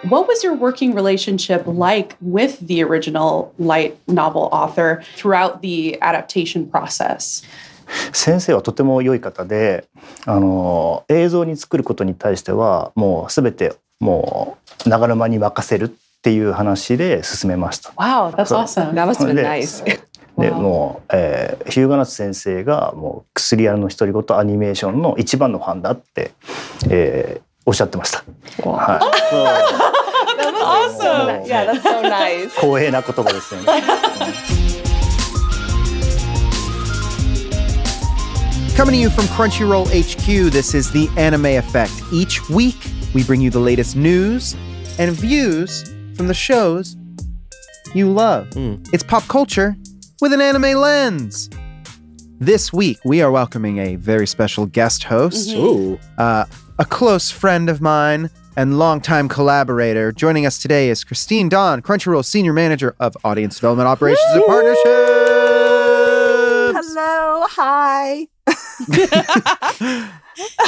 What was your working relationship like with the original light novel author throughout the adaptation process? 先生はとても良い方で、映像に作ることに対してはもうすべてもう長沼に任せるっていう話で進めました。Wow, that's awesome. That must have been nice. でもう、日向夏先生がもう薬屋の独り言アニメーションの一番のファンだって、おっしゃってました。はい。That's awesome. Yeah, that's so nice. 光栄な言葉ですよね。Coming to you from Crunchyroll HQ, this is the Anime Effect. Each week, we bring you the latest news and views from the shows you love. It's pop culture with an anime lens. This week, we are welcoming a very special guest host, a close friend of mine and longtime collaborator. Joining us today is Kristine Don, Crunchyroll Senior Manager of Audience Development Operations and Partnerships. Hello, hi.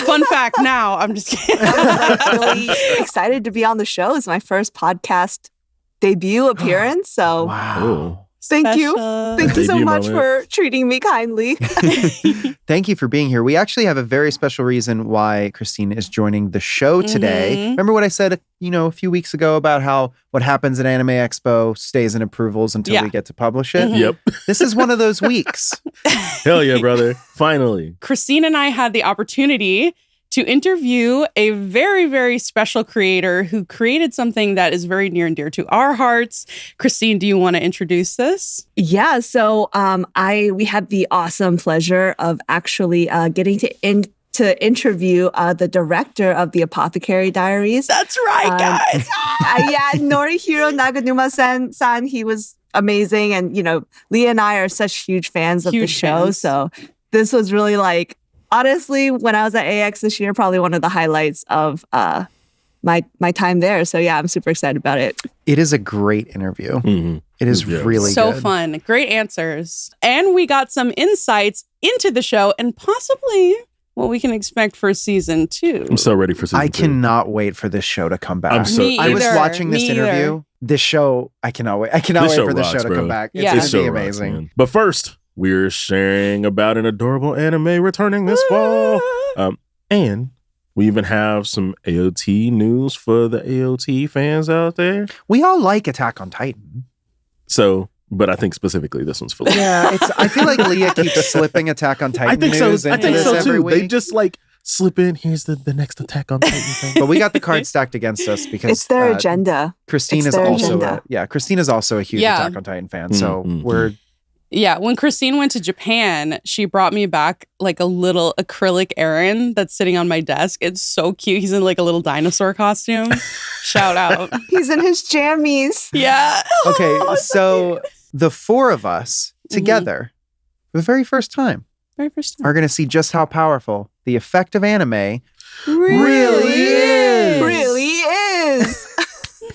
Fun fact now, I'm just kidding. I'm really excited to be on the show. It's my first podcast debut appearance. So Wow. Thank you so much moment. for treating me kindly. Thank you for being here. We actually have a very special reason why Kristine is joining the show today. Remember what I said, a few weeks ago about how what happens at Anime Expo stays in approvals until we get to publish it? Yep. This is one of those weeks. Hell yeah, brother. Finally. Kristine and I had the opportunity to interview a very, very special creator who created something that is very near and dear to our hearts. Kristine, do you want to introduce this? Yeah, so we had the awesome pleasure of actually getting to interview the director of the Apothecary Diaries. That's right, guys. Norihiro Naganuma-san. He was amazing, and Leah and I are such huge fans of the show. So this was really like, honestly, when I was at AX this year, probably one of the highlights of my time there. So yeah, I'm super excited about it. It is a great interview. It is really so good. fun. Great answers. And we got some insights into the show and possibly what we can expect for season 2. I'm so ready for season 2. I cannot wait for this show to come back. I was watching this interview. This show, I cannot wait. I cannot wait for this show to come back. It's going to be amazing. Rocks, but first, we're sharing about an adorable anime returning this fall. And we even have some AOT news for the AOT fans out there. We all like Attack on Titan. But I think specifically this one's for Leah. Yeah, I feel like Leah keeps slipping Attack on Titan news into this every week. They just slip in, here's the next Attack on Titan thing. But we got the card stacked against us because it's their agenda. Kristine is also a huge Attack on Titan fan. So we're... Yeah, when Kristine went to Japan, she brought me back like a little acrylic Aaron that's sitting on my desk. It's so cute. He's in like a little dinosaur costume. Shout out. He's in his jammies. Yeah. Okay, so the four of us together, for the very first time, are going to see just how powerful the effect of anime really is. Really is.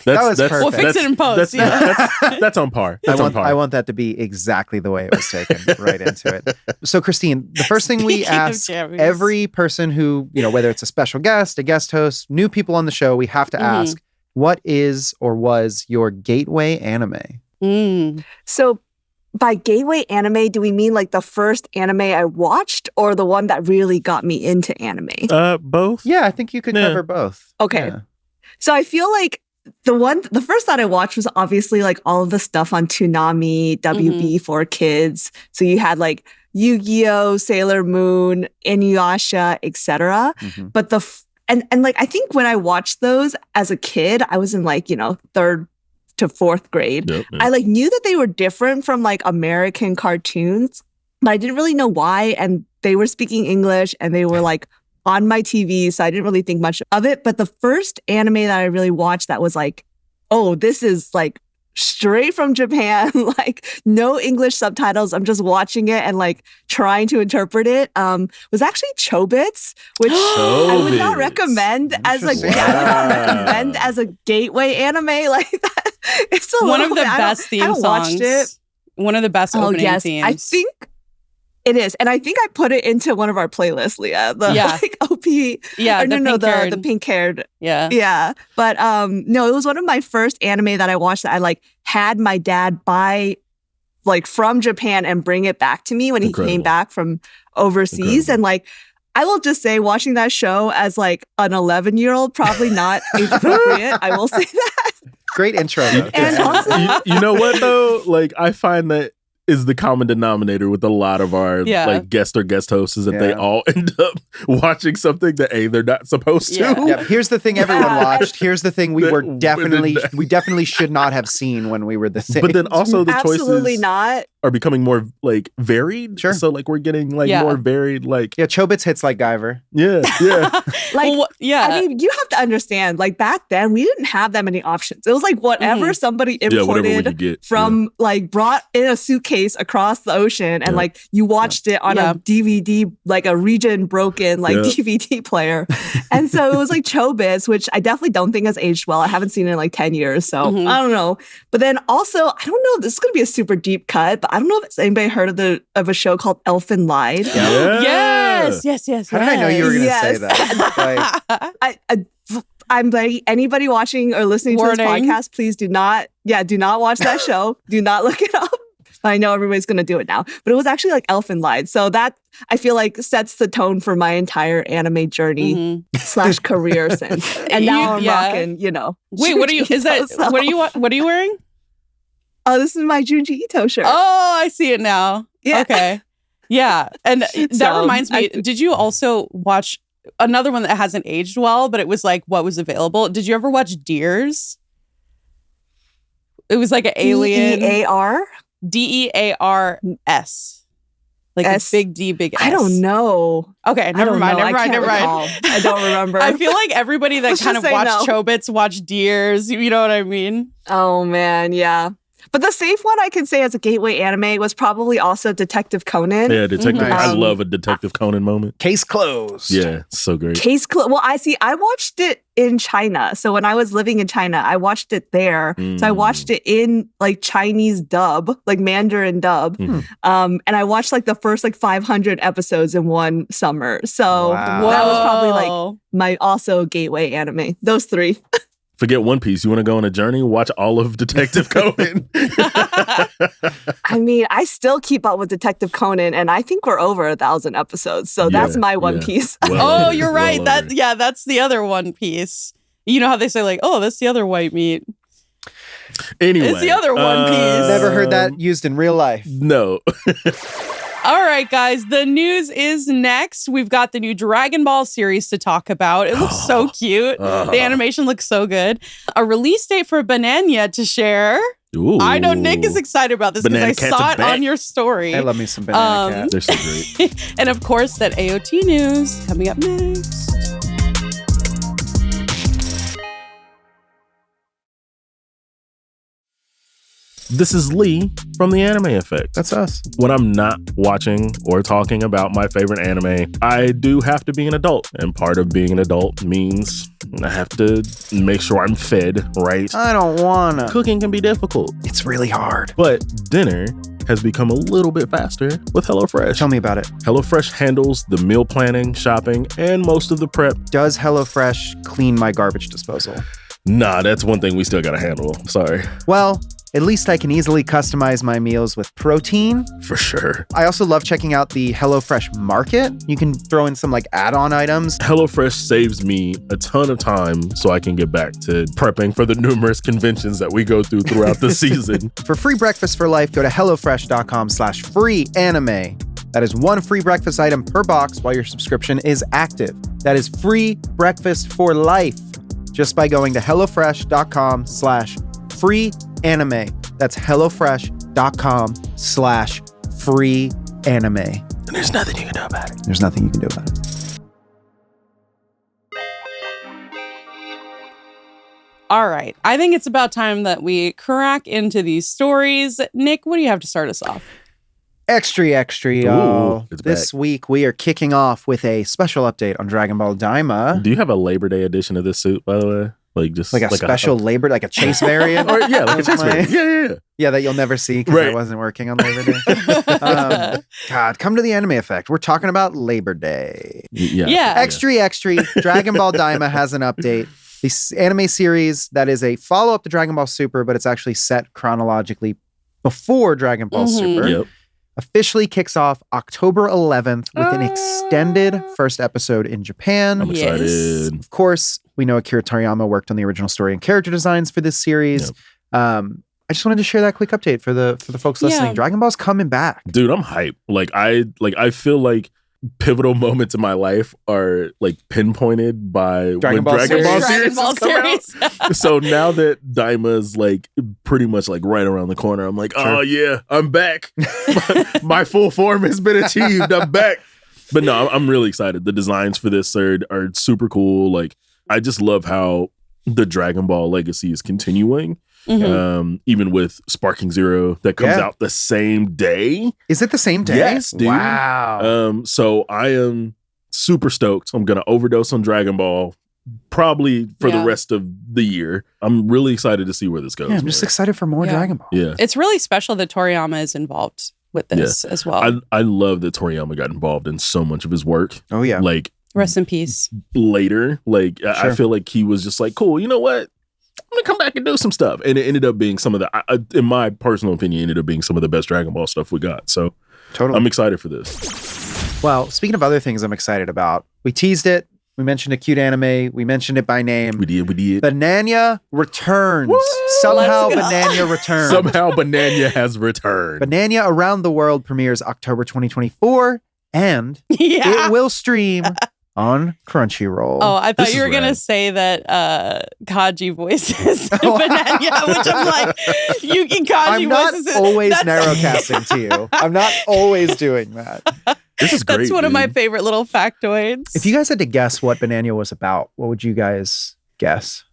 That was perfect. We'll fix it in post. That's on par. I want that to be exactly the way it was taken, right into it. So, Kristine, the first thing we ask every person who, whether it's a special guest, a guest host, new people on the show, we have to ask, what is or was your gateway anime? So, by gateway anime, do we mean like the first anime I watched or the one that really got me into anime? Both. Yeah, I think you could cover both. Okay. Yeah. So I feel like the first that I watched was obviously like all of the stuff on Toonami, WB for kids. So you had like Yu-Gi-Oh, Sailor Moon, Inuyasha, etc. But and like I think when I watched those as a kid, I was in like, 3rd to 4th grade. Yep. I like knew that they were different from like American cartoons, but I didn't really know why. And they were speaking English and they were like on my TV, so I didn't really think much of it. But the first anime that I really watched that was like, oh, this is like straight from Japan, like no English subtitles. I'm just watching it and like trying to interpret it. Was actually Chobits, which I would not recommend as a gateway anime like that. It's one of the best theme songs. Watched it. One of the best opening themes. I think it is. And I think I put it into one of our playlists, Leah. The like, P. Yeah, Or no, the pink-haired. pink-haired. Yeah. Yeah. But no, it was one of my first anime that I watched that I like had my dad buy like from Japan and bring it back to me when he Incredible. came back from overseas. Incredible. And like, I will just say watching that show as like an 11-year-old, probably not age appropriate. I will say that. Great intro. Though. And also, You know what though? Like I find that is the common denominator with a lot of our Yeah. like guest or guest hosts is that they Yeah. all end up watching something that they're not supposed to. Yeah. Yeah, here's the thing everyone Yeah. watched. Here's the thing we That- were definitely that- we definitely should not have seen when we were the same. But then also the absolutely choices not. are becoming more like varied. Sure. So like we're getting like Yeah. more varied. Like yeah, Chobits hits like Guyver. yeah. Like, Well, yeah. I mean, you have to understand, like back then, we didn't have that many options. It was like whatever somebody Yeah, whatever we imported could get from, like brought in a suitcase across the ocean, and Yeah. like you watched it on Yeah. a DVD, like a region broken, like Yeah. DVD player. And so it was like Chobits, which I definitely don't think has aged well. I haven't seen it in like 10 years, so Mhm. I don't know. But then also, I don't know. This is gonna be a super deep cut, but I don't know if anybody heard of a show called Elfin Lied. Yeah. Yes. How did I know you were going to say Yes. that? Like, I'm like anybody watching or listening to this Warning. podcast, please do not watch that show. Do not look it up. I know everybody's gonna do it now, but it was actually like Elfin Lied. So that I feel like sets the tone for my entire anime journey Mhm. / career since. And now I'm Yeah. rocking, Wait, what are you? Is that Junji Ito, what are you? What are you wearing? Oh, this is my Junji Ito shirt. Oh, I see it now. Yeah. Okay. Yeah, and that So, reminds me. Did you also watch another one that hasn't aged well, but it was like what was available? Did you ever watch Deers? It was like an alien. DEAR? DEARS. Like S. a big D, big S. I don't know. Okay, I never don't mind. know. Never I mind. can't Never mind. recall. I don't remember. I feel like everybody that Let's kind just of say watched no. Chobits watched Deers. You know what I mean? Oh man, yeah. But the safe one I could say as a gateway anime was probably also Detective Conan. Yeah, Detective. Mhm. I love a Detective Conan moment. case closed. Yeah, it's so great. Well, I watched it in China. So when I was living in China, I watched it there. So I watched it in like Chinese dub, like Mandarin dub. Mhm. And I watched like the first like 500 episodes in one summer. So Wow. that was probably like Whoa. my also gateway anime. Those three. Forget One Piece. You want to go on a journey? Watch all of Detective Conan. I mean, I still keep up with Detective Conan, and I think we're over 1,000 episodes. So Yeah, that's my One yeah. Piece. Well Oh, over, you're well right. over. That's the other One Piece. You know how they say like, oh, that's the other white meat. Anyway, It's the other One Piece. Never heard that used in real life. No. All right, guys. The news is next. We've got the new Dragon Ball series to talk about. It looks so cute. The animation looks so good. A release date for Banana to share. Ooh. I know Nick is excited about this because Banana I Cat's saw a it bat. on your story. I love me some banana cat. They're so great. And of course, that AOT news coming up next. This is Lee from the Anime Effect. That's us. When I'm not watching or talking about my favorite anime, I do have to be an adult. And part of being an adult means I have to make sure I'm fed right. I don't wanna. Cooking can be difficult, It's really hard. but dinner has become a little bit faster with HelloFresh. Tell me about it. HelloFresh handles the meal planning, shopping, and most of the prep. Does HelloFresh clean my garbage disposal? Nah, that's one thing we still gotta handle. Sorry. Well, at least I can easily customize my meals with protein. For sure. I also love checking out the HelloFresh Market. You can throw in some like add-on items. HelloFresh saves me a ton of time so I can get back to prepping for the numerous conventions that we go through throughout the season. For free breakfast for life, go to hellofresh.com/free-anime. That is one free breakfast item per box while your subscription is active. That is free breakfast for life just by going to hellofresh.com/free-anime. That's hellofresh.com/free-anime. And there's nothing you can do about it. There's nothing you can do about it. All right. I think it's about time that we crack into these stories. Nick, what do you have to start us off? Extra, y'all. it's This back. week we are kicking off with a special update on Dragon Ball Daima. Do you have a Labor Day edition of this suit, by the way? Like just Like a special Labor, like a Chase variant? or yeah, like a Chase variant. Yeah. Yeah, that you'll never see because I wasn't working on Labor Day. God, come to the Anime Effect. We're talking about Labor Day. Yeah. Extra. Dragon Ball Daima has an update. The anime series that is a follow-up to Dragon Ball Super, but it's actually set chronologically before Dragon Ball Super. Yep. Officially kicks off October 11th with an extended first episode in Japan. I'm excited. Of course, we know Akira Toriyama worked on the original story and character designs for this series. Yep. I just wanted to share that quick update for the folks listening. Dragon Ball's coming back. Dude, I'm hyped. I feel like pivotal moments in my life are like pinpointed by Dragon Ball series. So now that Daima's like pretty much like right around the corner, I'm like, oh yeah, I'm back. My full form has been achieved. I'm back. But no, I'm really excited. The designs for this are super cool. Like, I just love how the Dragon Ball legacy is continuing. Even with Sparking Zero that comes out the same day. Is it the same day? Yes, dude. Wow. So I am super stoked. I'm gonna overdose on Dragon Ball probably for the rest of the year. I'm really excited to see where this goes. Yeah, I'm just excited for more Dragon Ball. Yeah. It's really special that Toriyama is involved with this as well. I love that Toriyama got involved in so much of his work. Oh yeah. Like, rest in peace. Later, like I feel like he was just like, cool, you know what? I'm gonna come back and do some stuff, and it ended up being some of the, in my personal opinion, ended up being some of the best Dragon Ball stuff we got. So, totally, I'm excited for this. Well, speaking of other things, I'm excited about. We teased it. We mentioned a cute anime. We mentioned it by name. We did. Bananya returns. Woo! Somehow Bananya returns. Somehow Bananya has returned. Bananya Around the World premieres October 2024, and it will stream on Crunchyroll. Oh, I thought you were going to say that Kaji voices Bananya, which I'm like, Yuki Kaji voices it. I'm not always narrowcasting to you. I'm not always doing that. This is great. That's one of my favorite little factoids. If you guys had to guess what Bananya was about, what would you guys guess?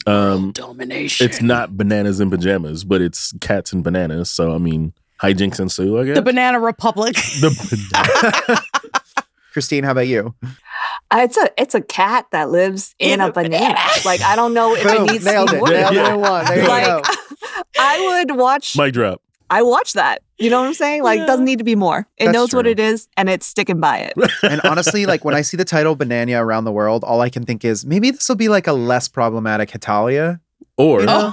Domination. It's not bananas in pajamas, but it's cats and bananas. So, I mean, hijinks ensue, I guess. The Banana Republic. Kristine, how about you? It's a cat that lives in a banana. Like, I don't know if it needs nailed to be it. more. Nailed it in one. There you go. I would watch. Mic drop. I watch that. You know what I'm saying? Like, it doesn't need to be more. It knows what it is, and it's sticking by it. And honestly, like when I see the title Bananya Around the World, all I can think is maybe this will be like a less problematic Hetalia. Or a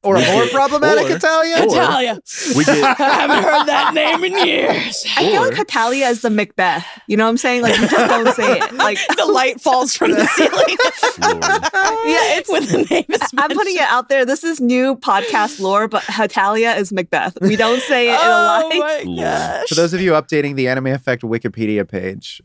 more problematic Hetalia. Hetalia. I haven't heard that name in years. I feel like Hetalia is the Macbeth. You know what I'm saying? Like, you just don't say it. Like, the light falls from the ceiling. Yeah, it's when the name is I'm putting it out there. This is new podcast lore, but Hetalia is Macbeth. We don't say it in a lie. Oh my gosh. For those of you updating the Anime Effect Wikipedia page.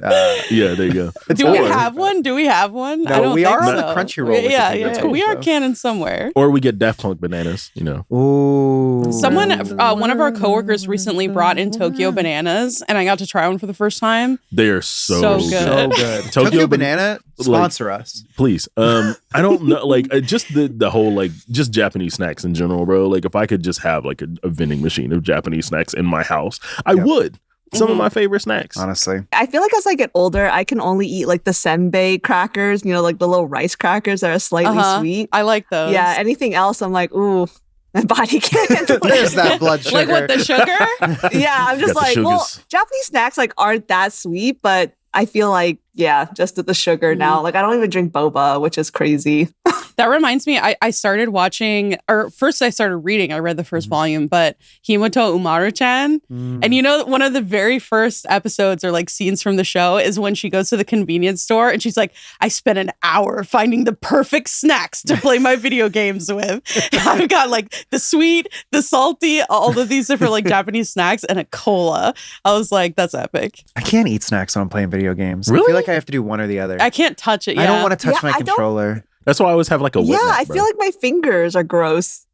Yeah, there you go. Do we have one? No, I don't we think are on so. the Crunchyroll. Yeah. Cool, we are canon somewhere. Or we get Daft Punk bananas, you know. Ooh. Someone, one of our coworkers recently brought in Tokyo bananas, and I got to try one for the first time. They are so good. So good. Tokyo Banana, sponsor us. Please. I don't know, like just the whole, like just Japanese snacks in general, bro. Like if I could just have like a vending machine of Japanese snacks in my house, I would. Some of my favorite snacks. Honestly. I feel like as I get older, I can only eat like the senbei crackers, you know, like the little rice crackers that are slightly sweet. I like those. Yeah, anything else, I'm like, ooh, my body can't handle it. There's that blood sugar. Like what, the sugar? Yeah, I'm just Got the like, well, sugars. Japanese snacks like aren't that sweet, but I feel like, yeah, just the sugar now. Like I don't even drink boba, which is crazy. That reminds me, I started watching, or first I started reading. I read the first volume, but Himoto Umaru-chan. And you know, one of the very first episodes or like scenes from the show is when she goes to the convenience store and she's like, I spent an hour finding the perfect snacks to play my video games with. I've got like the sweet, the salty, all of these different like Japanese snacks and a cola. I was like, that's epic. I can't eat snacks when I'm playing video games. Really? I feel like I have to do one or the other. I can't touch it. Yeah. I don't want to touch Yeah, my I don't- controller. That's why I always have like a wet Yeah, nap, I bro. feel like my fingers are gross.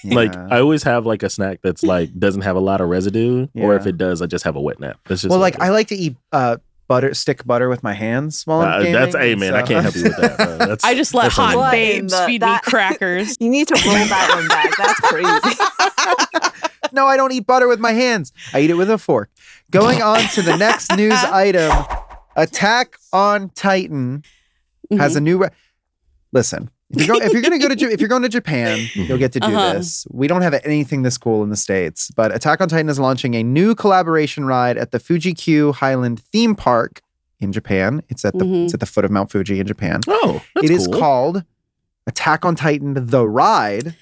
Like Yeah. I always have like a snack that's like doesn't have a lot of residue, or if Yeah. it does, I just have a wet nap. That's just Well, what like it I like to eat stick butter with my hands while I'm is. gaming. That's man. I can't help you with that. Bro. That's, I just let that's hot on me. What? babes feed me That- crackers. You need to roll that one back. That's crazy. No, I don't eat butter with my hands. I eat it with a fork. Going on to the next news item. Attack on Titan has a new... listen. If you're going to Japan, you'll get to do this. We don't have anything this cool in the States, but Attack on Titan is launching a new collaboration ride at the Fuji-Q Highland theme park in Japan. It's at the foot of Mount Fuji in Japan. Oh, that's It is called Attack on Titan: The Ride.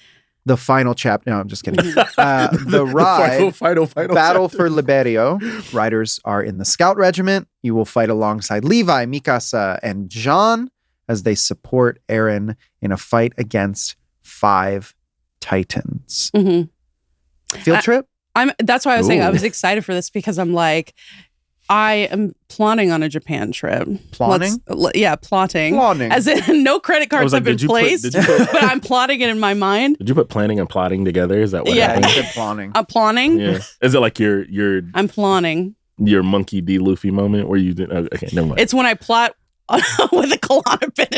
The final chapter. No, I'm just kidding. The ride, final Battle for Liberio. Riders are in the Scout Regiment. You will fight alongside Levi, Mikasa, and Jean as they support Eren in a fight against 5 Titans. Field trip? That's why I was saying I was excited for this because I'm like, I am plotting on a Japan trip. Plotting? Plotting. Plotting. As in, no credit cards have been placed, but I'm plotting it in my mind. Did you put planning and plotting together? Is that what happened? I said plotting. I'm plotting? Yeah. Is it like your I'm plotting. Your Monkey D. Luffy moment where you did? Okay, never mind. It's when I plot with a Klonopin.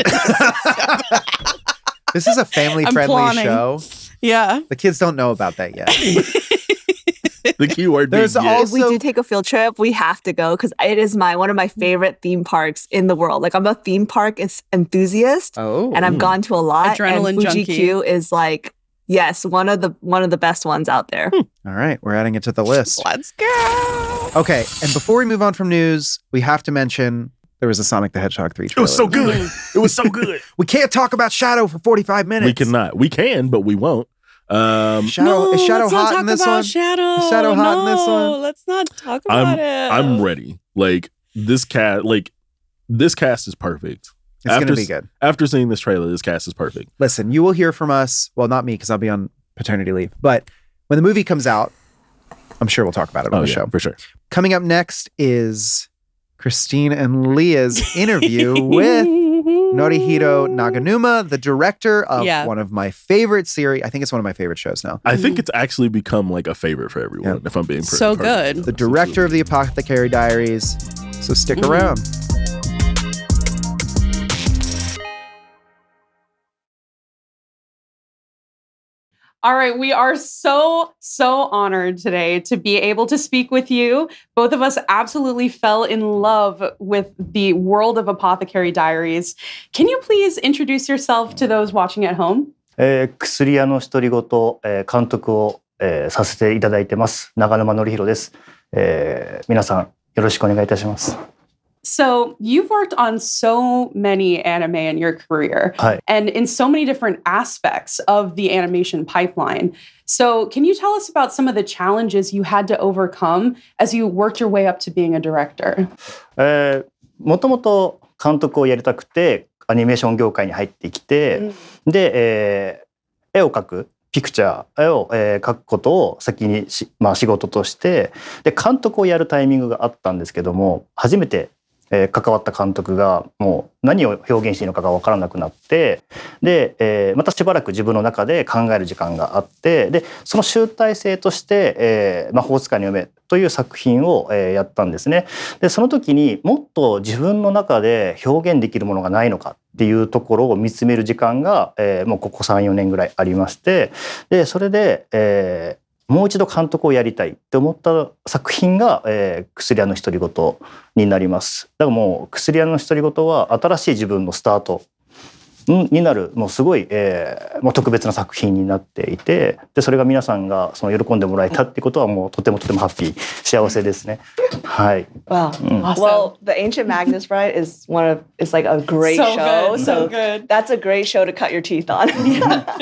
This is a family-friendly show. Yeah. The kids don't know about that yet. The keyword There's being also- If we do take a field trip, we have to go because it is one of my favorite theme parks in the world. Like I'm a theme park enthusiast, and I've gone to a lot. Adrenaline and Fuji-Q is like, yes, one of the best ones out there. All right, we're adding it to the list. Let's go. Okay, and before we move on from news, we have to mention there was a Sonic the Hedgehog 3 trailer. It was so good. It was so good. We can't talk about Shadow for 45 minutes. We cannot. We can, but we won't. Is Shadow hot in this one? Shadow. Is Shadow hot in this one? Let's not talk about it. I'm ready. Like this cast is perfect. It's going to be good. After seeing this trailer, this cast is perfect. Listen, you will hear from us. Well, not me because I'll be on paternity leave. But when the movie comes out, I'm sure we'll talk about it on the show. For sure. Coming up next is Kristine and Leah's interview with Norihiro Naganuma, the director of one of my favorite series. I think it's one of my favorite shows now. I think it's actually become like a favorite for everyone, if I'm being so good. The director of the Apothecary Diaries. So stick around. All right, we are so honored today to be able to speak with you. Both of us absolutely fell in love with the world of Apothecary Diaries. Can you please introduce yourself to those watching at home? 薬屋の独り言、監督を、させていただいてます長沼典弘です。皆さんよろしくお願いいたします。So you've worked on so many anime in your career and in so many different aspects of the animation pipeline. So can you tell us about some of the challenges you had to overcome as you worked your way up to being a director? もともと監督をやりたくてアニメーション業界に入ってきて、で、絵を描くピクチャー絵を、描くことを先に仕事としてで監督をやるタイミングがあったんですけども初めて関わった監督がもう何を表現していいのかが分からなくなってで、またしばらく自分の中で考える時間があってでその集大成として「魔法使いの嫁」という作品を、やったんですね。でその時にもっと自分の中で表現できるものがないのかっていうところを見つめる時間が、もうここ 3,4 年ぐらいありましてでそれで、もう一度監督をやりたいって思った作品が、薬屋の独り言になります。だからもう薬屋の独り言は新しい自分のスタートになるもうすごい、もう特別な作品になっていてでそれが皆さんがその喜んでもらえたってことはもうとてもハッピー幸せですね。はい。Wow. Awesome. Well, The Ancient Magnus Bride is like a great show. Good, so good. That's a great show to cut your teeth on.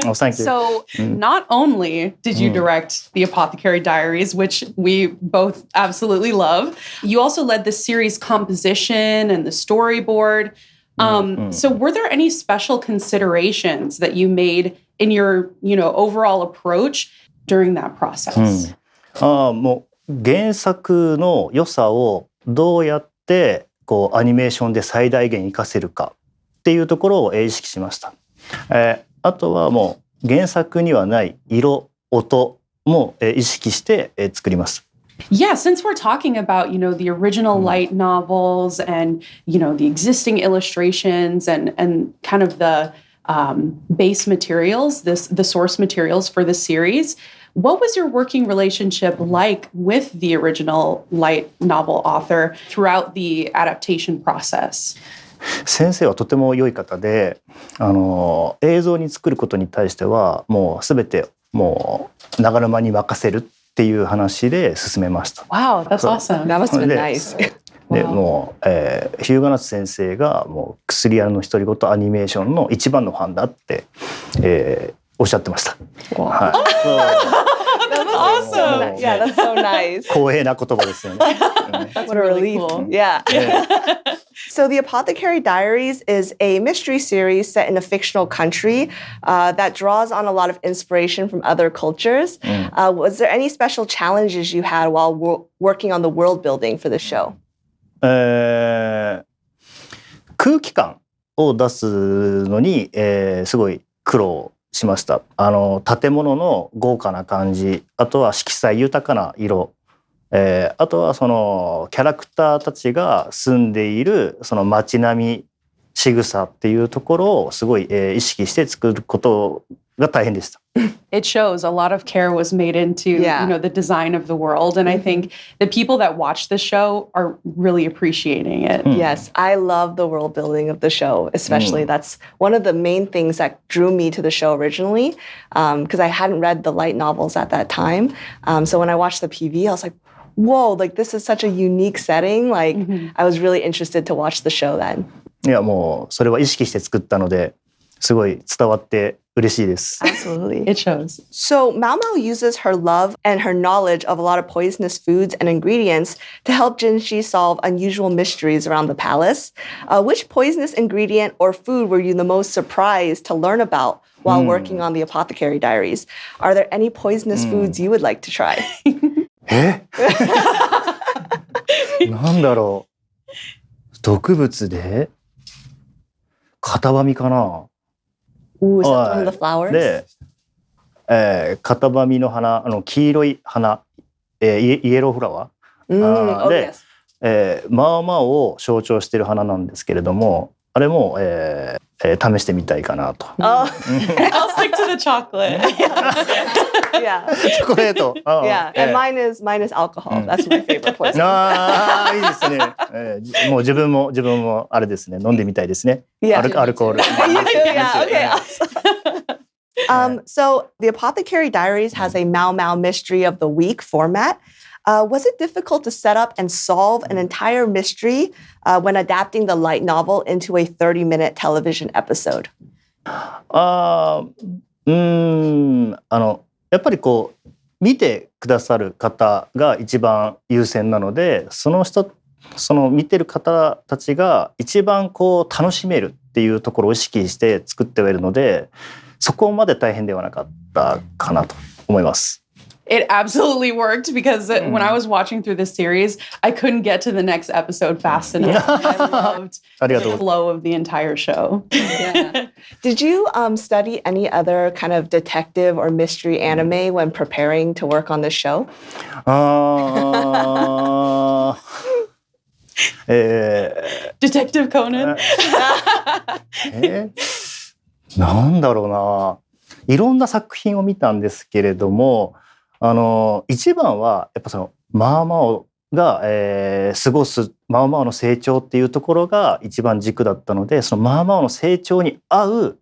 Oh, thank you. So not only did you direct The Apothecary Diaries, which we both absolutely love, you also led the series composition and the storyboard. So were there any special considerations that you made in your, overall approach during that process? もう原作の良さをどうやってこうアニメーションで最大限活かせるかっていうところを意識しました。あとはもう原作にはない色、音も意識して作ります。Yeah, since we're talking about, the original light novels and, the existing illustrations and kind of the base materials, the source materials for the series, what was your working relationship like with the original light novel author throughout the adaptation process? 先生はとても良い方で、映像に作ることに対してはもう全てもう長沼に任せるっていう話で進めました。Wow, that's awesome. That must have been nice. でもう、日向夏先生がもう薬屋の独り言アニメーションの一番のファンだって、おっしゃってました。はい。That's awesome. Yeah, that's so nice. 光栄な言葉ですよね。What a relief. Yeah. So the Apothecary Diaries is a mystery series set in a fictional country that draws on a lot of inspiration from other cultures. Was there any special challenges you had while working on the world building for the show? 空気感を出すのに、すごい苦労しました。建物の豪華な感じ、あとは色彩豊かな色、あとはそのキャラクターたちが住んでいるその街並み仕草っていうところをすごい、意識して作ることが大変でした。It shows a lot of care was made into the design of the world, and I think the people that watch the show are really appreciating it. Yes, I love the world building of the show, especially. That's one of the main things that drew me to the show originally, because I hadn't read the light novels at that time. So when I watched the PV, I was like, whoa, like this is such a unique setting. Like I was really interested to watch the show then. いやもうそれは意識して作ったのですごい伝わって嬉しいです。Absolutely. It shows. So Mao Mao uses her love and her knowledge of a lot of poisonous foods and ingredients to help Jinshi solve unusual mysteries around the palace. Which poisonous ingredient or food were you the most surprised to learn about while working on the Apothecary Diaries? Are there any poisonous foods you would like to try? なんだろう。毒物で片ばみかな。Ooh, is that one of the flowers? で、片ばみの花、黄色い花、イエローフラワー、で、マーマーを象徴している花なんですけれども、あれも、試してみたいかなと。I'll stick to the chocolate. Yeah. チョコレート。Yeah, and mine is alcohol. That's my favorite poison. ああ、いいですね。もう自分もあれですね。飲んでみたいですね。アルコール。Yeah, okay, awesome. So the Apothecary Diaries has a Mao Mao Mystery of the Week format. Was it difficult to set up and solve an entire mystery when adapting the light novel into a 30-minute television episode? やっぱりこう見てくださる方が一番優先なので、その見てる方たちが一番こう楽しめるっていうところを意識して作ってはいるので、そこまで大変ではなかったかなと思います。It absolutely worked because when I was watching through this series, I couldn't get to the next episode fast enough. I loved the flow of the entire show. Yeah. Did you study any other kind of detective or mystery anime when preparing to work on this show? Detective Conan? なんだろうな。いろんな作品を見たんですけれども、一番はやっぱそのマーマオが、過ごすマーマオの成長っていうところが一番軸だったので、そのマーマオの成長に合う、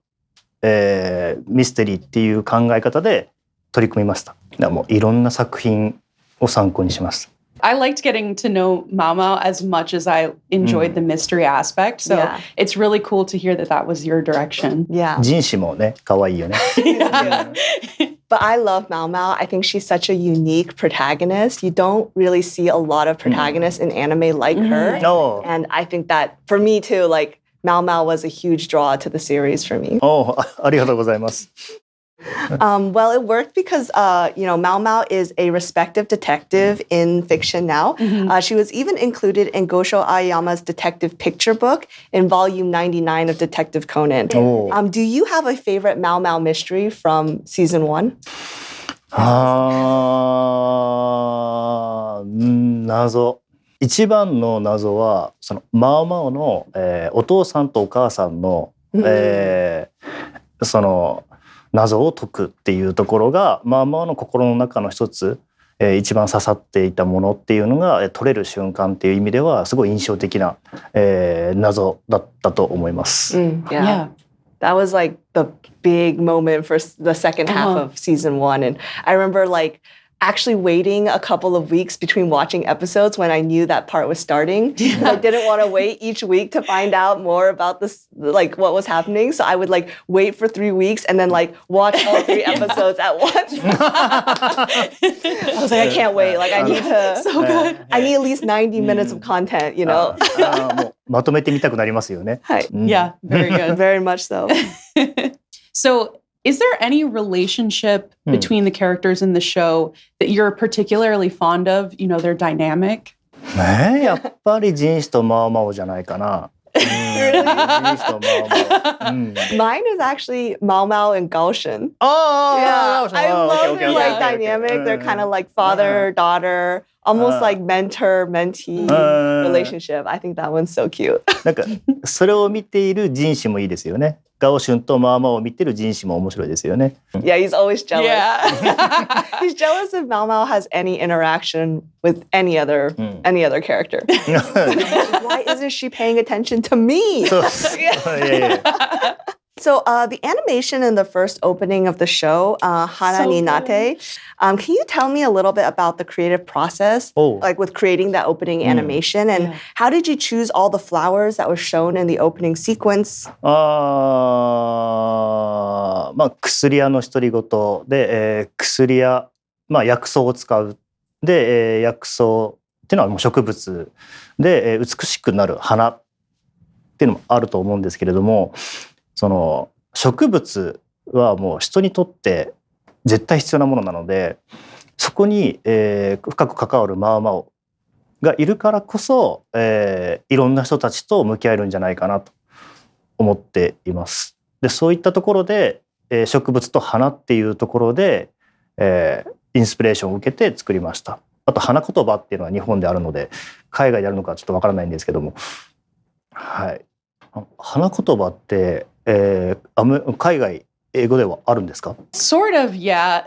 ミステリーっていう考え方で取り組みました。だからもういろんな作品を参考にしました。I liked getting to know Mao Mao as much as I enjoyed the mystery aspect. So it's really cool to hear that that was your direction. Yeah. ジンシもね、可愛いよね。But I love Mao Mao. I think she's such a unique protagonist. You don't really see a lot of protagonists in anime like her. No. And I think that for me too, like Mao Mao was a huge draw to the series for me. ありがとうございます。Well, it worked because, Mao Mao is a respected detective in fiction now. She was even included in Gosho Aoyama's detective picture book in volume 99 of Detective Conan. Do you have a favorite Mao Mao mystery from season 1? 謎。一番の謎は、そのマオマオの、お父さんとお母さんの、その謎を解くっていうところがマーマーの心の中の一つ、一番刺さっていたものっていうのが取れる瞬間っていう意味ではすごい印象的な、謎だったと思います。Yeah. That was like the big moment for the second half of season 1. And I remember like actually waiting a couple of weeks between watching episodes when I knew that part was starting. I didn't want to wait each week to find out more about this, like what was happening. So I would like wait for 3 weeks and then like watch all 3 episodes at once. I was like, I can't wait. Like I need to, So good. I need at least 90 minutes of content, you know? もうまとめてみたくなりますよね。はい。Yeah, very good. Very much so. So, is there any relationship between the characters in the show that you're particularly fond of? You know, their dynamic? やっぱりジンシとマオマオじゃないかな。ジンシとマオマオ。Mine is actually Mao Mao and Gaoshen. Yeah, I love their like dynamic. They're kind of like father, daughter, almost like mentor, mentee relationship. I think that one's so cute. なんかそれを見ているジンシもいいですよね。ガオシュンとマオマオを見てるジンシも面白いですよね。Yeah, he's always jealous. Yeah. He's jealous if Mao Mao has any interaction with any other character. Why isn't she paying attention to me? そうです。いやいや。So the animation in the first opening of the show, Hana ni Nate, can you tell me a little bit about the creative process, like with creating that opening animation, and how did you choose all the flowers that were shown in the opening sequence? まあ薬屋の独り言で、薬屋、まあ薬草を使うで、薬草っていうのはもう植物で、美しくなる花っていうのもあると思うんですけれども。その植物はもう人にとって絶対必要なものなのでそこに、深く関わるマオマオがいるからこそ、いろんな人たちと向き合えるんじゃないかなと思っています。でそういったところで、植物と花っていうところで、インスピレーションを受けて作りました。あと花言葉っていうのは日本であるので海外であるのかちょっとわからないんですけども、はい、花言葉って海外英語ではあるんですか？ Sort of, yeah.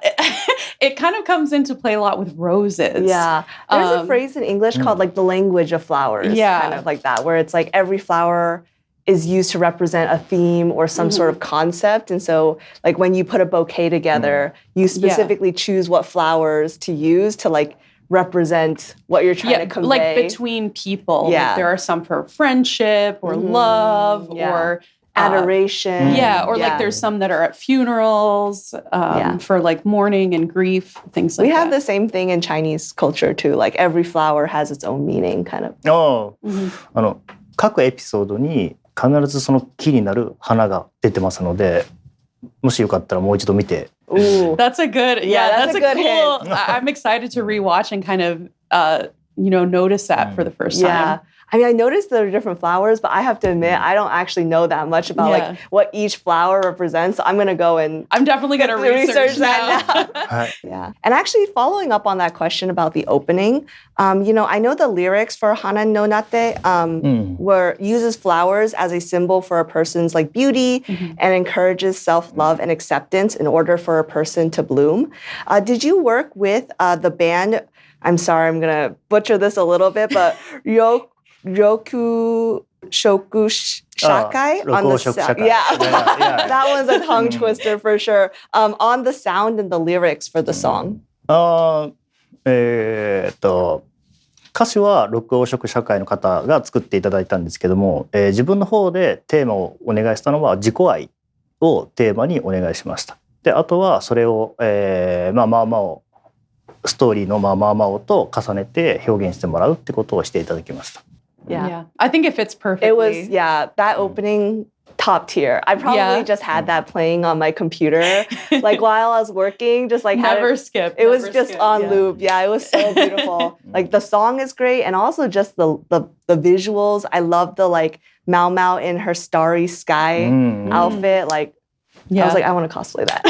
It kind of comes into play a lot with roses. Yeah. There's a phrase in English called like the language of flowers. Yeah. Kind of like that, where it's like every flower is used to represent a theme or some sort of concept. And so like when you put a bouquet together, you specifically choose what flowers to use to like represent what you're trying to convey. Like between people. Yeah. Like there are some for friendship or love or adoration. Like there's some that are at funerals for like mourning and grief, things like that. We have the same thing in Chinese culture too. Like every flower has its own meaning, kind of. 各エピソードに必ずその木になる花が出てますので、もしよかったらもう一度見て。Ooh. That's a good, that's a good cool. I'm excited to rewatch and kind of, notice that for the first time. I mean, I noticed there are different flowers, but I have to admit, I don't actually know that much about like what each flower represents. So I'm going to go and I'm definitely going to research that now. Yeah. And actually following up on that question about the opening, I know the lyrics for Hana no Nate uses flowers as a symbol for a person's like beauty and encourages self-love and acceptance in order for a person to bloom. Did you work with the band? I'm sorry, I'm going to butcher this a little bit, but Roku Shoku Shakai on the sound. That one's a tongue twister for sure. On the sound and the lyrics for the song. 歌詞は緑黄色社会の方が作っていただいたんですけども、自分の方でテーマをお願いしたのは自己愛をテーマにお願いしました。であとはそれを、マオマオストーリーのマオマオと重ねて表現してもらうってことをしていただきました。Yeah. I think it fits perfectly. It was, that opening top tier. I probably just had that playing on my computer, like while I was working, just like never skip. It was just on loop. Yeah, it was so beautiful. Like the song is great, and also just the visuals. I love the like Mao Mao in her starry sky outfit. Like, I was like, I want to cosplay that.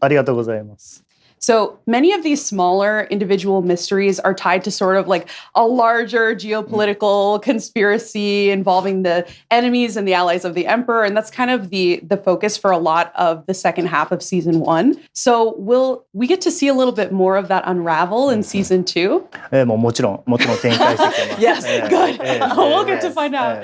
ありがとうございます。So many of these smaller individual mysteries are tied to sort of like a larger geopolitical conspiracy involving the enemies and the allies of the emperor. And that's kind of the focus for a lot of the second half of season 1. So will we get to see a little bit more of that unravel in season 2? もちろん展開していきます。Yes, good. We'll get to find out.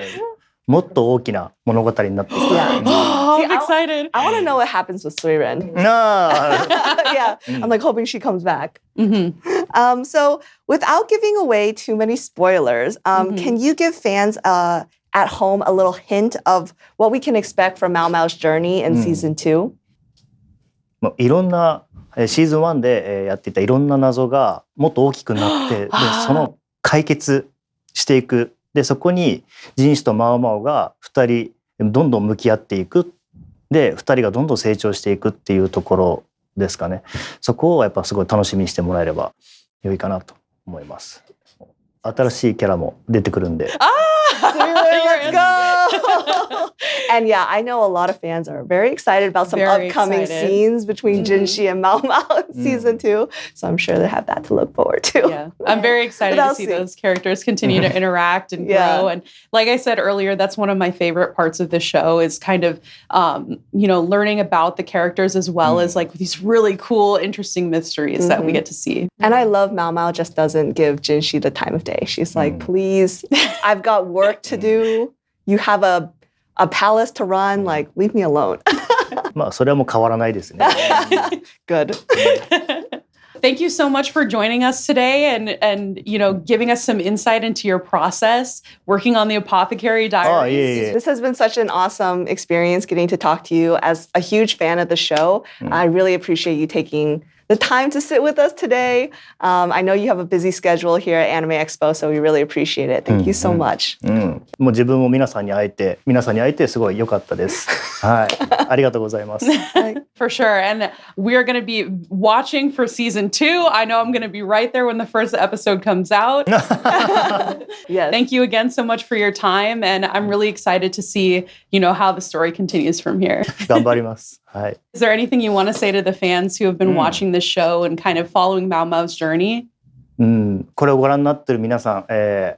もっと大きな物語になっていく。Yeah. Oh, See, I'm excited. I want to know what happens with Suiren. Yeah, I'm like hoping she comes back. So without giving away too many spoilers, can you give fans at home a little hint of what we can expect from Mao Mao's journey in season 2? いろんなシーズン1でやっていたいろんな謎がもっと大きくなってでその解決していく。でそこにジンシとマオマオが2人どんどん向き合っていく。で2人がどんどん成長していくっていうところですかね。そこをやっぱすごい楽しみにしてもらえれば良いかなと思います。新しいキャラも出てくるんで。Let's go! And yeah, I know a lot of fans are very excited about some upcoming scenes between Jinshi and Mao Mao in season 2. So I'm sure they have that to look forward to. Yeah, I'm very excited to see those characters continue to interact and grow. And like I said earlier, that's one of my favorite parts of the show is kind of, learning about the characters as well as like these really cool, interesting mysteries that we get to see. And I love Mao Mao just doesn't give Jinshi the time of day. She's like, please, I've got work to do. You have a palace to run. Like, leave me alone. まあそれはもう変わらないですね。Good. Thank you so much for joining us today and giving us some insight into your process working on the Apothecary Diaries. This has been such an awesome experience getting to talk to you as a huge fan of the show. I really appreciate you taking the time to sit with us today. I know you have a busy schedule here at Anime Expo, so we really appreciate it. Thank you so much. もう自分も皆さんに会えてすごい良かったです。はい、ありがとうございます。For sure. And we're going to be watching for season 2. I know I'm going to be right there when the first episode comes out. Yes. Thank you again so much for your time. And I'm really excited to see, how the story continues from here. 頑張ります。はい。Is there anything you want to say to the fans who have been watching this show and kind of following Mao Mao's journey? これをご覧になってる皆さん、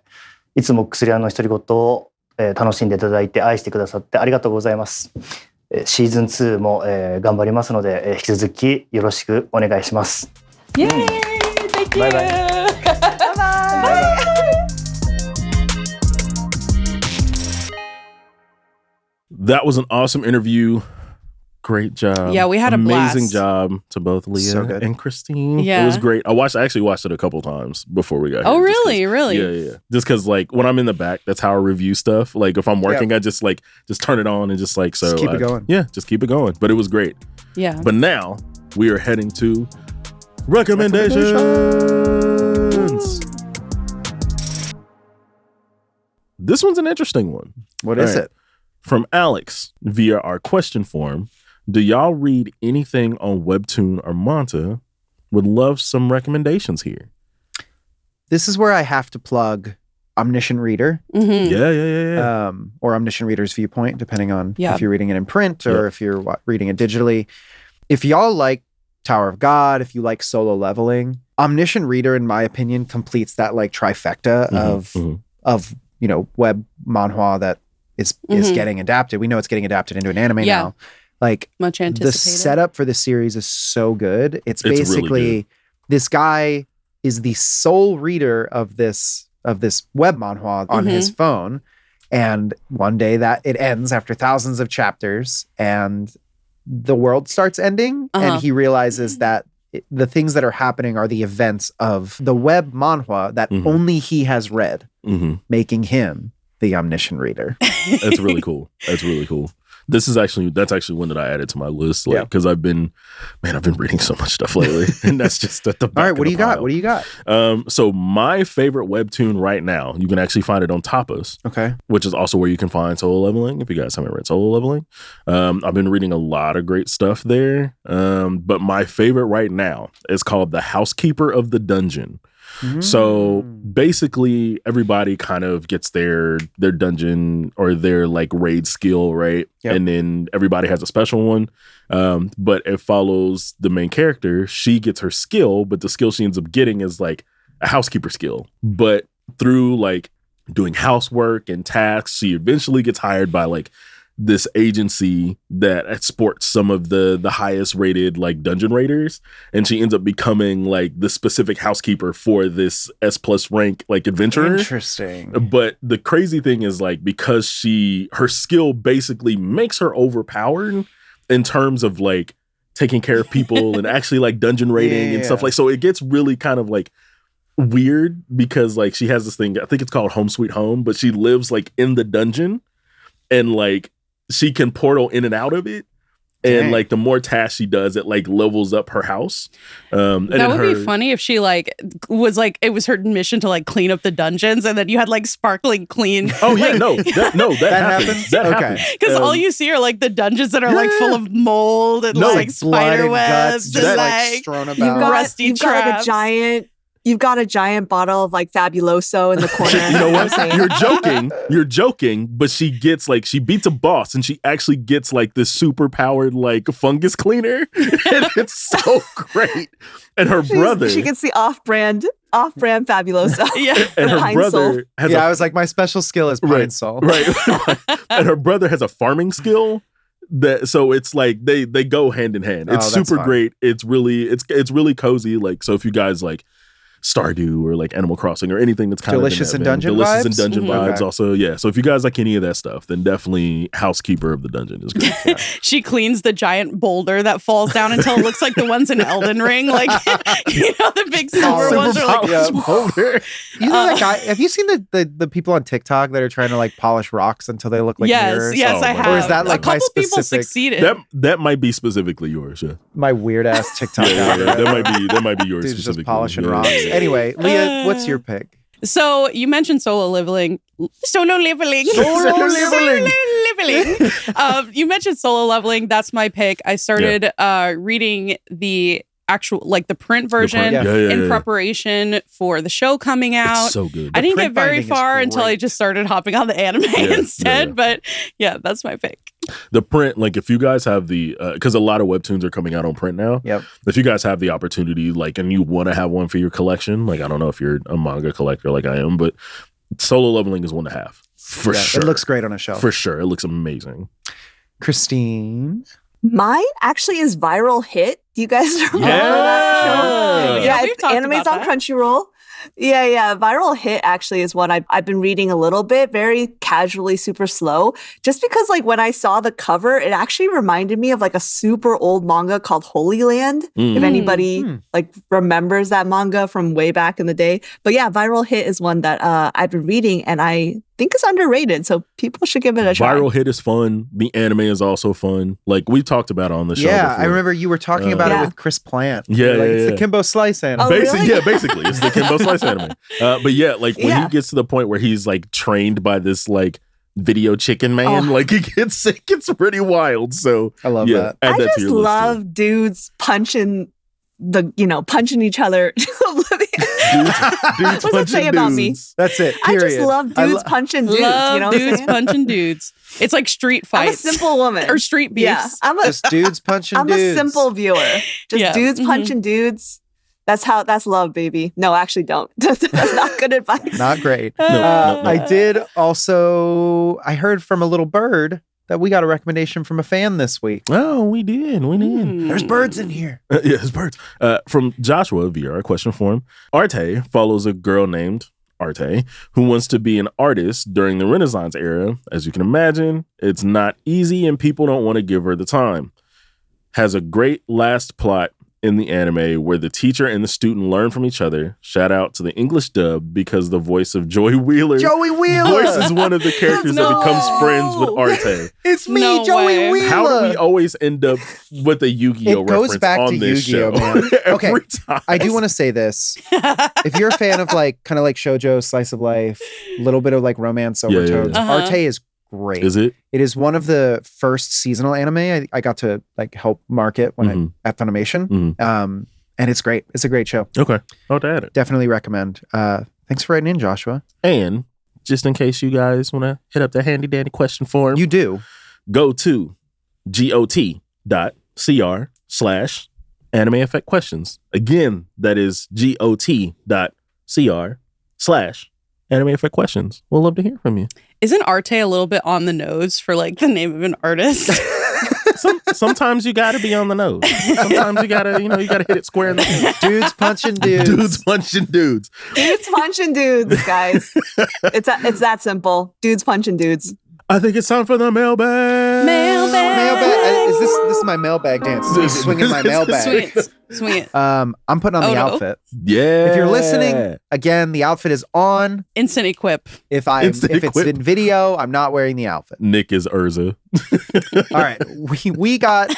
いつも薬屋の独り言を、楽しんでいただいて愛してくださってありがとうございます。シーズン2も、頑張りますので、引き続きよろしくお願いします。Yay! Thank you! バイバイ。That was an awesome interview. Great job. Yeah, we had a amazing blast. job to both Leah and Kristine. Yeah. It was great. I actually watched it a couple times before we got here. Oh, really? Really? Yeah. Just because like when I'm in the back, that's how I review stuff. Like if I'm working, I just turn it on and just like so. Just keep it going. Yeah, just keep it going. But it was great. Yeah. But now we are heading to recommendations. This one's an interesting one. What is it? From Alex via our question form. Do y'all read anything on Webtoon or Manta? Would love some recommendations here. This is where I have to plug Omniscient Reader. Yeah. Or Omniscient Reader's Viewpoint, depending on if you're reading it in print or if you're reading it digitally. If y'all like Tower of God, if you like Solo Leveling, Omniscient Reader, in my opinion, completes that like trifecta of web manhwa that is getting adapted. We know it's getting adapted into an anime now. Like much anticipated. The setup for this series is so good. It's basically really good. This guy is the sole reader of this web manhwa on his phone, and one day that it ends after thousands of chapters, and the world starts ending, and he realizes that the things that are happening are the events of the web manhwa that only he has read, making him the Omniscient Reader. That's really cool. That's actually one that I added to my list, like because I've been reading so much stuff lately, and that's just at the back. All right, what do you got? What do you got? So my favorite webtoon right now, you can actually find it on Tapas, which is also where you can find Solo Leveling. If you guys haven't read Solo Leveling, I've been reading a lot of great stuff there. But my favorite right now is called The Housekeeper of the Dungeon. So basically, everybody kind of gets their dungeon or their like raid skill, right? Yep. And then everybody has a special one. But it follows the main character. She gets her skill, but the skill she ends up getting is like a housekeeper skill. But through like doing housework and tasks, she eventually gets hired by like this agency that sports some of the highest rated like dungeon raiders, and she ends up becoming like the specific housekeeper for this S+ rank like adventurer. Interesting. But the crazy thing is like, because her skill basically makes her overpowered in terms of like taking care of people and actually like dungeon raiding and stuff like, so it gets really kind of like weird because like she has this thing, I think it's called Home Sweet Home, but she lives like in the dungeon and like she can portal in and out of it. And like the more tasks she does, it like levels up her house. And that would be funny if she like was like, it was her mission to like clean up the dungeons, and then you had like sparkling clean. Oh yeah, that happens. That happens. Because all you see are like the dungeons that are like full of mold and like spider webs and like strewn about. rusty traps. You've got a giant bottle of like Fabuloso in the corner. You know what? You're joking, but she gets like, she beats a boss and she actually gets like this super powered like fungus cleaner. And it's so great. And her brother. She gets the off-brand Fabuloso. Yeah. And her brother has I was like, my special skill is Pine Sol. Right. And her brother has a farming skill. So it's like they go hand in hand. It's super great. It's really cozy. Like, so if you guys like Stardew or like Animal Crossing or anything that's kind delicious of and dungeon delicious vibes? and dungeon vibes Okay. also, yeah. So if you guys like any of that stuff, then definitely Housekeeper of the Dungeon is great. Yeah. She cleans the giant boulder that falls down until it looks like the ones in Elden Ring, like you know, the big silver ones are like boulder. You know that guy? Have you seen the people on TikTok that are trying to like polish rocks until they look like mirrors? Yes, I have. Or is that like a couple my people specific? succeeded? That might be specifically yours, yeah. My weird ass TikTok. That might be yours. Dude's specifically. just polishing Yeah. rocks. Anyway, Leah, what's your pick? So you mentioned solo leveling. You mentioned solo leveling. That's my pick. I started reading the actual, like the print version in preparation for the show coming out. It's so good. I didn't get very far until I just started hopping on the anime instead. But yeah, that's my pick. The print, like if you guys have the, because a lot of webtoons are coming out on print now. Yep. If you guys have the opportunity, like, and you want to have one for your collection, like I don't know if you're a manga collector like I am, but solo leveling is one to have for sure. It looks great on a shelf. For sure, it looks amazing. Kristine. Mine actually is Viral Hit. Do you guys remember that show? Yeah, we've talked anime's about on that. Crunchyroll. Yeah. Viral Hit actually is one I've been reading a little bit, very casually, super slow. Just because like when I saw the cover, it actually reminded me of like a super old manga called Holy Land. If anybody like remembers that manga from way back in the day. But yeah, Viral Hit is one that I've been reading and I think it's underrated. So people should give it a try. Viral Hit is fun. The anime is also fun. Like we talked about on the show. Yeah, before. I remember you were talking about it with Chris Plant. It's the Kimbo Slice anime. Oh, really? Basically, it's the Kimbo Slice anime. But yeah, like when he gets to the point where he's like trained by this like video chicken man, like it gets pretty wild. So I love that. Add I that to just your list, love dudes punching each other. dudes What's that say about me? That's it. I Period. just love dudes punching dudes. Love You know, dudes punching dudes. It's like street I'm a fights simple woman or street beefs. Yeah, Just dudes punching I'm dudes. a simple viewer. Just dudes punching dudes. That's love, baby. No, actually, don't. That's not good advice. Not great. No. I did also. I heard from a little bird that we got a recommendation from a fan this week. Oh, we did. There's birds in here. There's birds. From Joshua via our question form. Arte follows a girl named Arte who wants to be an artist during the Renaissance era. As you can imagine, it's not easy and people don't want to give her the time. Has a great last plot in the anime where the teacher and the student learn from each other. Shout out to the English dub because the voice of Joey Wheeler voices one of the characters that becomes friends with Arte. It's me, No Joey way. Wheeler. How do we always end up with a Yu-Gi-Oh It goes reference back on to this Yu-Gi-Oh, show? man. Okay, Every time. I do want to say this. If you're a fan of like kind of like shoujo, slice of life, a little bit of like romance overtones, Arte is great. Is it? It is one of the first seasonal anime I got to like help market when I at Funimation. And it's great. It's a great show. Okay. I'll add it. Definitely recommend. Thanks for writing in, Joshua. And just in case you guys want to hit up the handy dandy question form, You do. go to got.cr/anime effect questions. Again, that is got.cr/anime effect questions. We'll love to hear from you. Isn't Arte a little bit on the nose for like the name of an artist? Sometimes you got to be on the nose. Sometimes you got to, you got to hit it square in the face. Dudes punching dudes. Dudes punching dudes. Dudes punching dudes, guys. It's that simple. Dudes punching dudes. I think it's time for the mailbag. Mailbag. This is my mailbag dance. This is me swinging my mailbag. Swing it. I'm putting on the no. outfit. Yeah. If you're listening, again, the outfit is on. Instant equip. If it's in video, I'm not wearing the outfit. Nick is Urza. All right, we got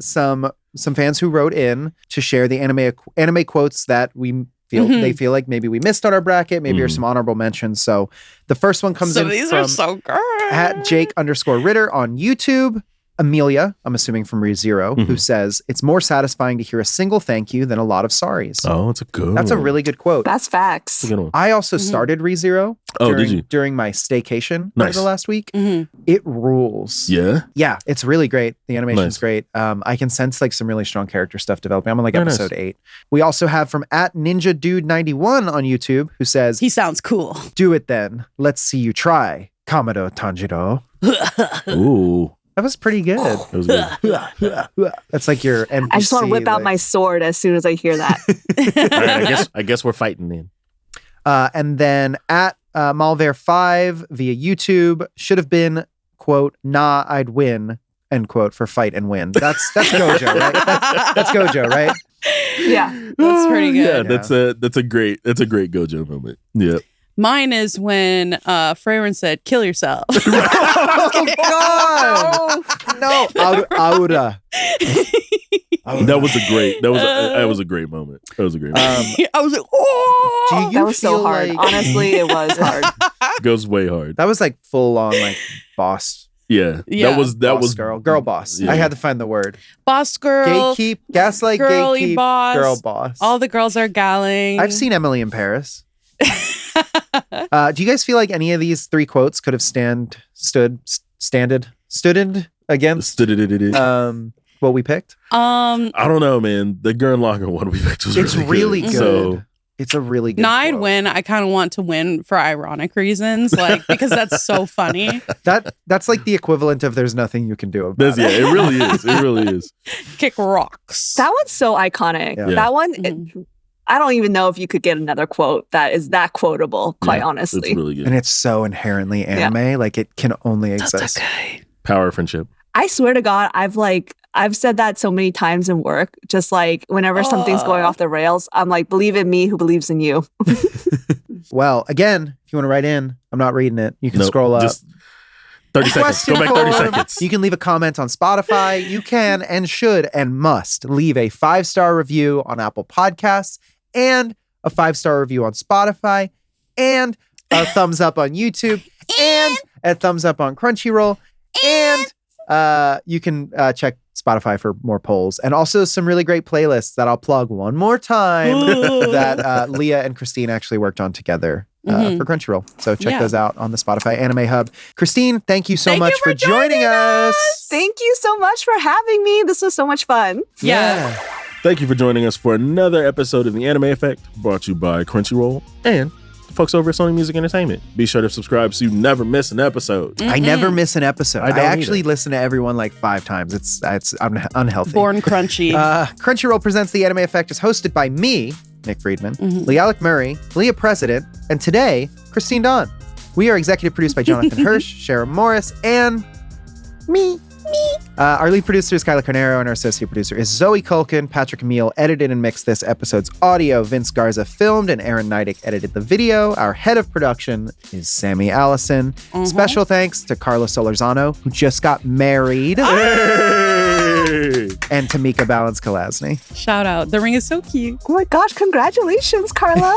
some fans who wrote in to share the anime quotes that we feel they feel like maybe we missed on our bracket, maybe are some honorable mentions. So the first one comes in These from are so good. at Jake_Ritter on YouTube. Amelia, I'm assuming from ReZero, who says, it's more satisfying to hear a single thank you than a lot of sorries. Oh, it's a good That's a really good quote. That's facts. That's a good one. I also started ReZero Did you? during my staycation over Nice. the last week. It rules. Yeah. Yeah, it's really great. The animation's Nice. great. I can sense like some really strong character stuff developing. I'm on like Very episode nice. 8. We also have from @NinjaDude91 on YouTube who says, He sounds cool. do it then. Let's see you try. Kamado Tanjiro. Ooh. That was pretty good. That was good. That's like your NPC. I just want to whip out my sword as soon as I hear that. All right, I guess we're fighting then. And then at Malver5 via YouTube should have been, quote, nah, I'd win, end quote, for fight and win. That's Gojo, right? That's Gojo, right? Yeah. That's pretty Yeah, good. that's a great Gojo moment. Yeah. Mine is when Freyren said, kill yourself. Oh, God! No. Aura. That was a great moment. That was a great moment. I was like, oh! Do you That was so feel hard. like- Honestly, it was hard. Goes way hard. That was like full on like boss. Yeah. Yeah. That boss was girl boss. Yeah. I had to find the word. Boss girl. Gatekeep, gaslight, girly gatekeep, boss. girl boss. All the girls are galling. I've seen Emily in Paris. Do you guys feel like any of these 3 quotes could have stood against what we picked? I don't know, man. The Gurren Lagann one we picked was It's really good. So It's a really good I'd quote. win. I kind of want to win for ironic reasons, like because that's so funny. That's like the equivalent of there's nothing you can do about yeah, it. it really is. It really is. Kick rocks. That one's so iconic. Yeah. That one, I don't even know if you could get another quote that is that quotable, quite Yeah, honestly. It's really good. And it's so inherently anime, like it can only exist. okay. Power of friendship. I swear to God, I've said that so many times in work. Just like whenever something's going off the rails, I'm like, believe in me who believes in you. Well, again, if you want to write in, I'm not reading it. You can Nope, scroll up. Just 30 seconds. Go back 30 seconds. You can leave a comment on Spotify. You can and should and must leave a 5-star review on Apple Podcasts and a 5-star review on Spotify and a thumbs up on YouTube and a thumbs up on Crunchyroll. And you can check Spotify for more polls and also some really great playlists that I'll plug one more time that Leah and Kristine actually worked on together for Crunchyroll. So check those out on the Spotify Anime Hub. Kristine, thank you so much for joining us. Thank you so much for having me. This was so much fun. Yeah. Thank you for joining us for another episode of The Anime Effect, brought to you by Crunchyroll and the folks over at Sony Music Entertainment. Be sure to subscribe so you never miss an episode. I never miss an episode. I I, don't actually either. listen to everyone like 5 times. It's unhealthy. Born crunchy. Crunchyroll Presents The Anime Effect is hosted by me, Nick Friedman, LeAlec Murray, Leah President, and today, Kristine Dawn. We are executive produced by Jonathan Hirsch, Sharon Morris, and me. Our lead producer is Kyla Carnero, and our associate producer is Zoe Culkin. Patrick Emile edited and mixed this episode's audio. Vince Garza filmed, and Aaron Neidick edited the video. Our head of production is Sammy Allison. Special thanks to Carla Solorzano, who just got married, Hey! and Tamika Balance-Kalasny. Shout out. The ring is so cute. Oh my gosh, congratulations, Carla.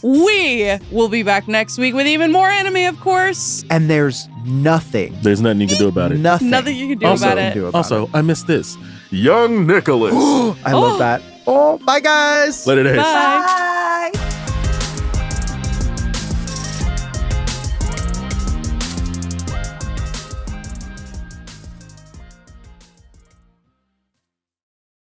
We will be back next week with even more anime, of course. And there's nothing. There's nothing you can do about it. Nothing. Nothing you can do Also- about it. Also, I missed this. Young Nicholas. I love that. Oh, bye, guys. Later days. Bye.